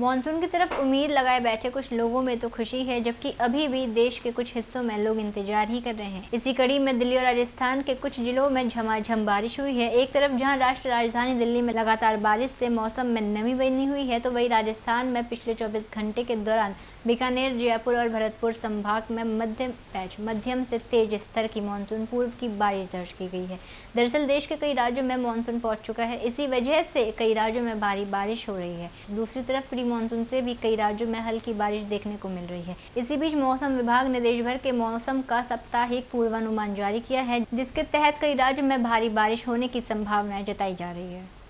Monsoon की तरफ उम्मीद लगाए बैठे कुछ लोगों में तो खुशी है, जबकि अभी भी देश के कुछ हिस्सों में लोग इंतजार ही कर रहे हैं। इसी कड़ी में दिल्ली और राजस्थान के कुछ जिलों में झमाझम बारिश हुई है। एक तरफ जहां राष्ट्र राजधानी दिल्ली में लगातार बारिश से मौसम में नमी बनी हुई है, तो वहीं राजस्थान में पिछले 24 घंटे के दौरान बीकानेर, जयपुर और भरतपुर संभाग में मध्यम से तेज स्तर की मानसून पूर्व की बारिश दर्ज की गई है। दरअसल देश के कई राज्यों में मानसून पहुंच चुका है। इसी वजह से कई राज्यों में भारी बारिश हो रही है। दूसरी तरफ प्री मानसून से भी कई राज्यों में हल्की बारिश देखने को मिल रही है। इसी बीच मौसम विभाग ने देश भर के मौसम का साप्ताहिक पूर्वानुमान जारी किया है, जिसके तहत कई राज्यों में भारी बारिश होने की संभावनाएं जताई जा रही है।